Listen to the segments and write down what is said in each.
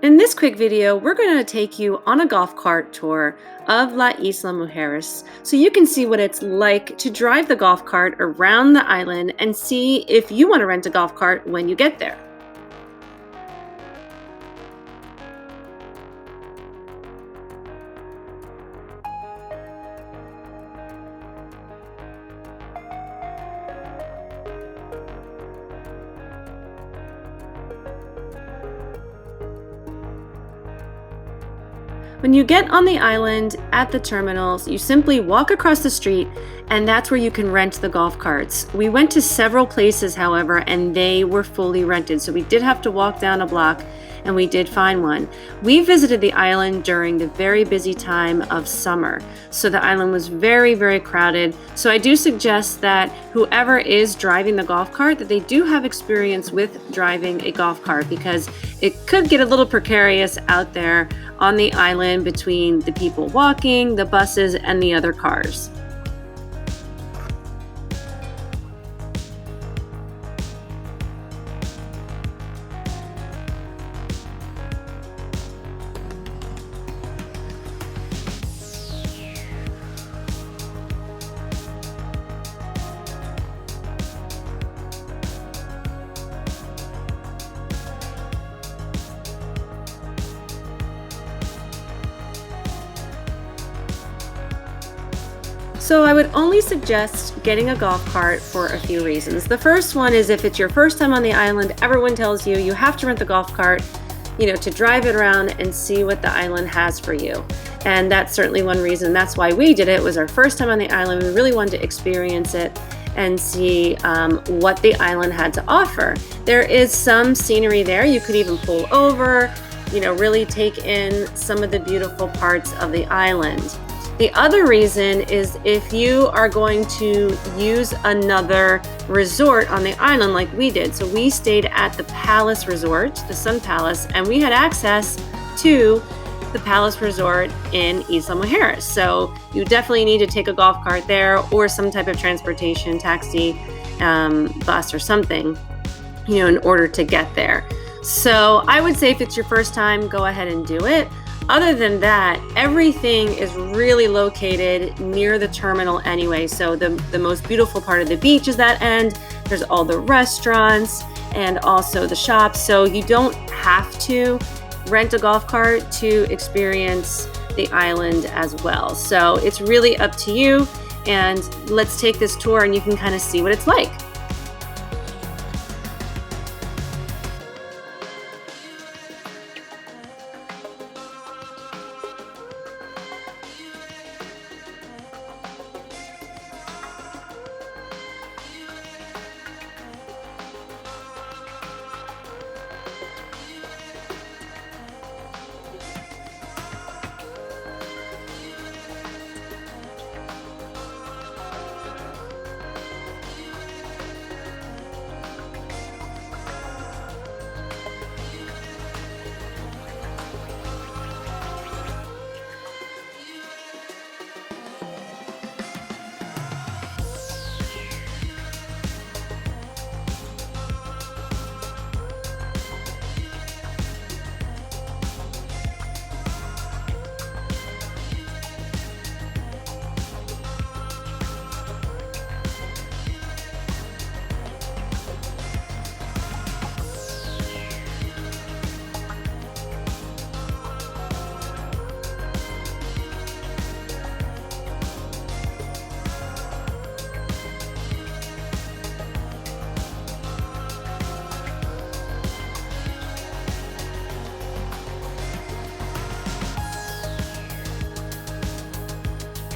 In this quick video, we're going to take you on a golf cart tour of La Isla Mujeres so you can see what it's like to drive the golf cart around the island and see if you want to rent a golf cart when you get there. When you get on the island at the terminals, you simply walk across the street and that's where you can rent the golf carts. We went to several places, however, and they were fully rented. So we did have to walk down a block and we did find one. We visited the island during the very busy time of summer. So the island was very, very crowded. So I do suggest that whoever is driving the golf cart, that they do have experience with driving a golf cart because it could get a little precarious out there on the island between the people walking, the buses, and the other cars. So I would only suggest getting a golf cart for a few reasons. The first one is if it's your first time on the island, everyone tells you you have to rent the golf cart, to drive it around and see what the island has for you. And that's certainly one reason. That's why we did it. It was our first time on the island. We really wanted to experience it and see what the island had to offer. There is some scenery there. You could even pull over, really take in some of the beautiful parts of the island. The other reason is if you are going to use another resort on the island like we did. So we stayed at the Palace Resort, the Sun Palace, and we had access to the Palace Resort in Isla Mujeres. So you definitely need to take a golf cart there or some type of transportation, taxi, bus or something, in order to get there. So I would say if it's your first time, go ahead and do it. Other than that, everything is really located near the terminal anyway. So the most beautiful part of the beach is that end. There's all the restaurants and also the shops. So you don't have to rent a golf cart to experience the island as well. So it's really up to you. And let's take this tour and you can kind of see what it's like.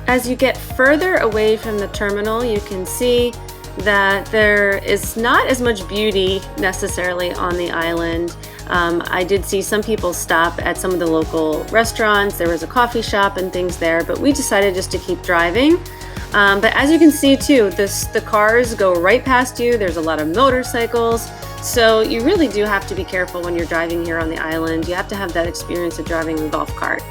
As you get further away from the terminal, you can see that there is not as much beauty necessarily on the island. I did see some people stop at some of the local restaurants. There was a coffee shop and things there, but we decided just to keep driving. But as you can see too, the cars go right past you. There's a lot of motorcycles. So you really do have to be careful when you're driving here on the island. You have to have that experience of driving a golf cart.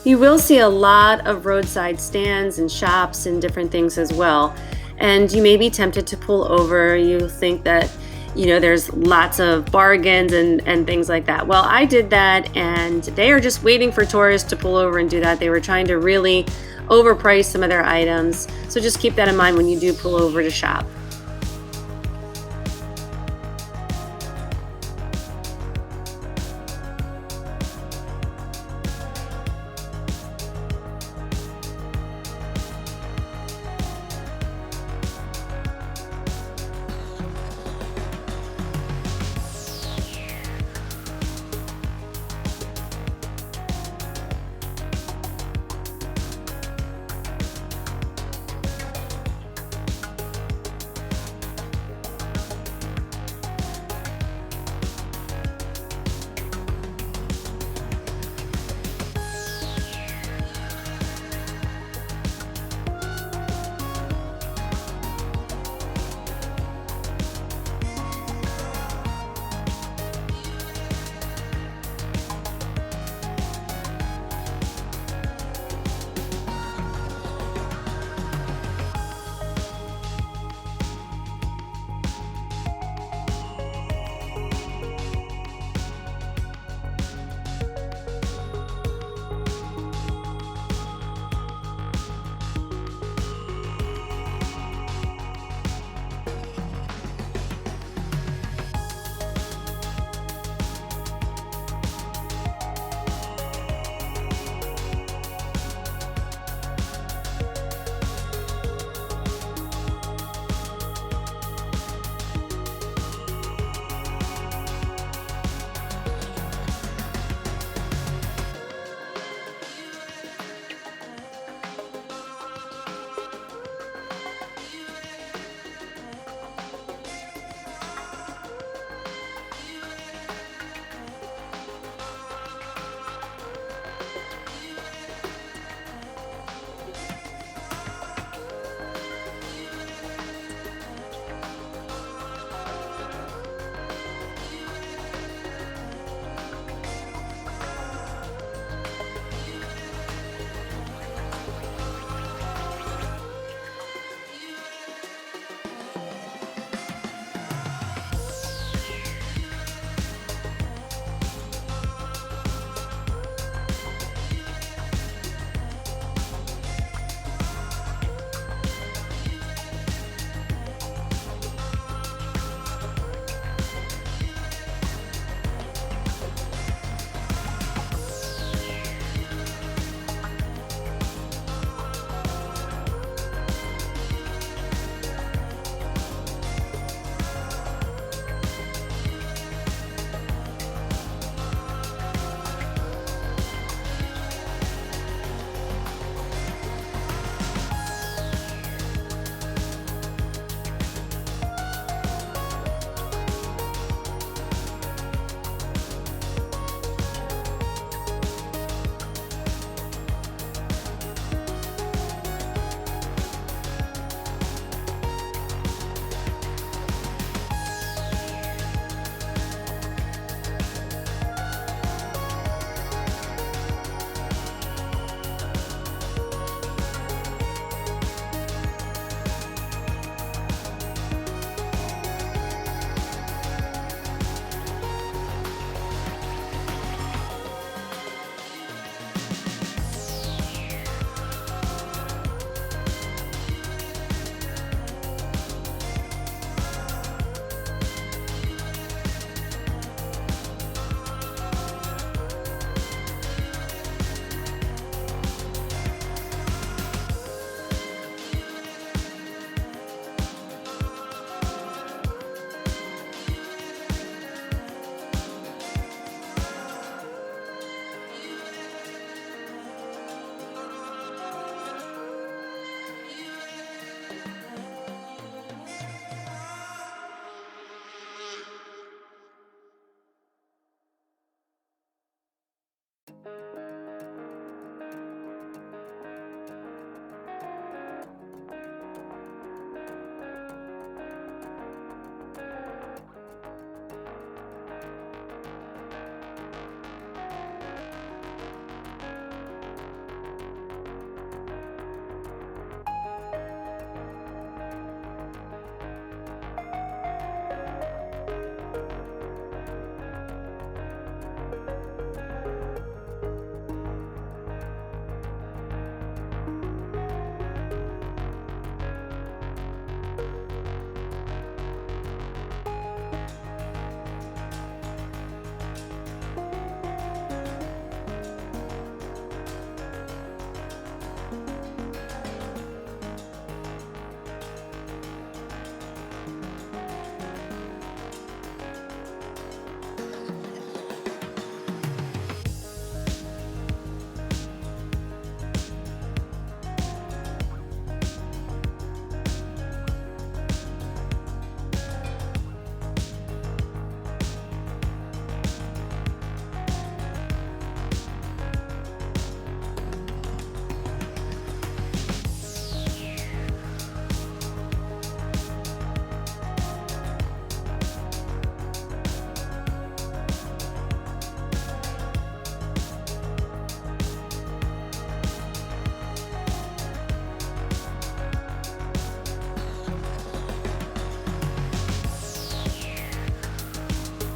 You will see a lot of roadside stands and shops and different things as well. And you may be tempted to pull over. You think that, there's lots of bargains and things like that. Well, I did that, and they are just waiting for tourists to pull over and do that. They were trying to really overprice some of their items. So just keep that in mind when you do pull over to shop.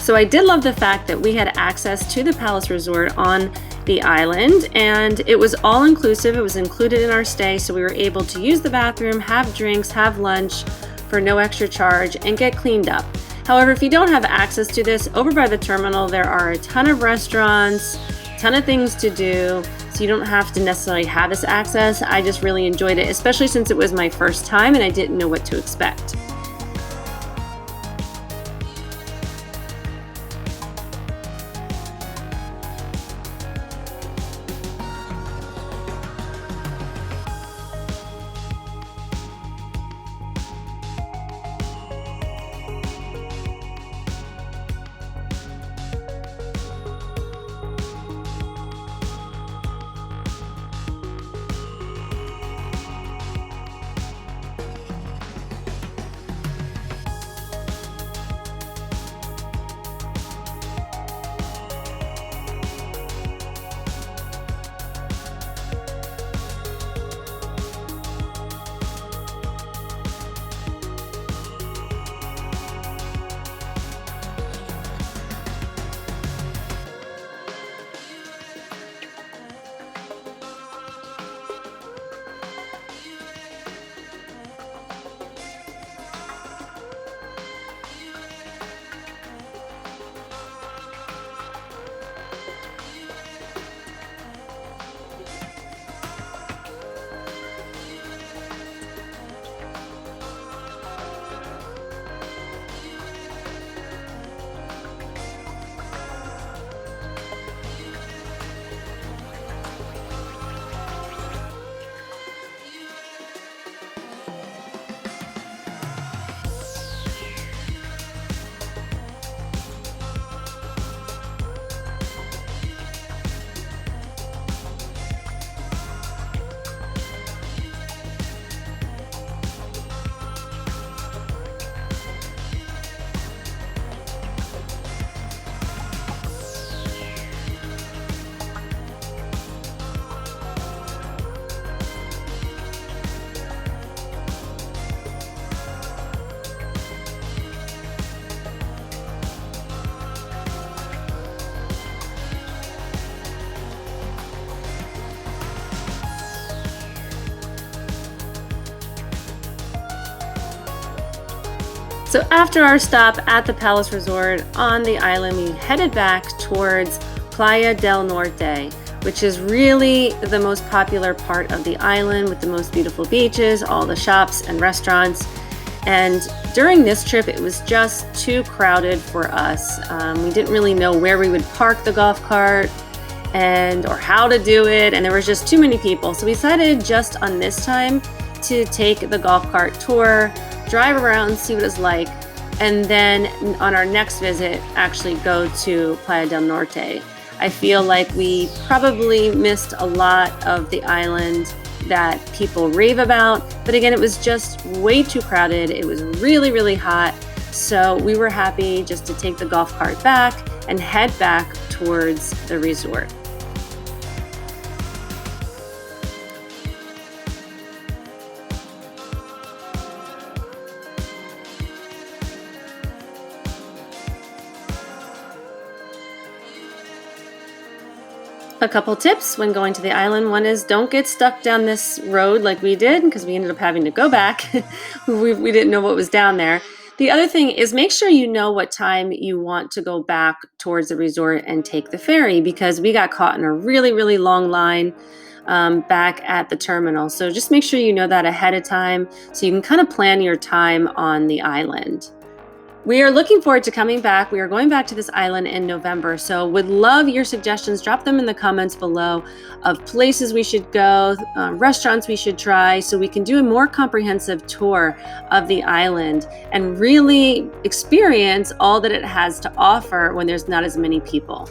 So I did love the fact that we had access to the Palace Resort on the island, and it was all inclusive. It was included in our stay, so we were able to use the bathroom, have drinks, have lunch for no extra charge, and get cleaned up. However, if you don't have access to this, over by the terminal there are a ton of restaurants, a ton of things to do, so you don't have to necessarily have this access. I just really enjoyed it, especially since it was my first time and I didn't know what to expect. So after our stop at the Palace Resort on the island, we headed back towards Playa del Norte, which is really the most popular part of the island with the most beautiful beaches, all the shops and restaurants. And during this trip, it was just too crowded for us. We didn't really know where we would park the golf cart or how to do it, and there was just too many people. So we decided just on this time to take the golf cart tour, drive around, see what it's like, and then on our next visit, actually go to Playa del Norte. I feel like we probably missed a lot of the island that people rave about, but again, it was just way too crowded. It was really, really hot. So we were happy just to take the golf cart back and head back towards the resort. A couple tips when going to the island. One is don't get stuck down this road like we did, because we ended up having to go back. we didn't know what was down there. The other thing is make sure you know what time you want to go back towards the resort and take the ferry, because we got caught in a really, really long line back at the terminal. So just make sure you know that ahead of time so you can kind of plan your time on the island. We are looking forward to coming back. We are going back to this island in November, so would love your suggestions. Drop them in the comments below of places we should go, restaurants we should try, so we can do a more comprehensive tour of the island and really experience all that it has to offer when there's not as many people.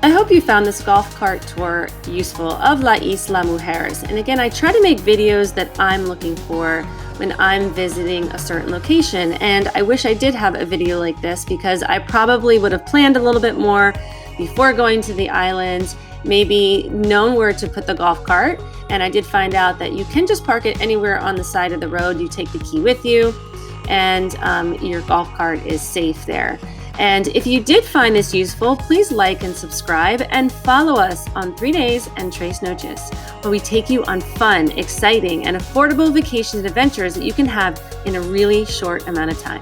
I hope you found this golf cart tour useful of La Isla Mujeres. And again, I try to make videos that I'm looking for when I'm visiting a certain location. And I wish I did have a video like this because I probably would have planned a little bit more before going to the island, maybe known where to put the golf cart. And I did find out that you can just park it anywhere on the side of the road. You take the key with you and your golf cart is safe there. And if you did find this useful, please like and subscribe and follow us on 3 Days and Tres Noches, where we take you on fun, exciting, and affordable vacations and adventures that you can have in a really short amount of time.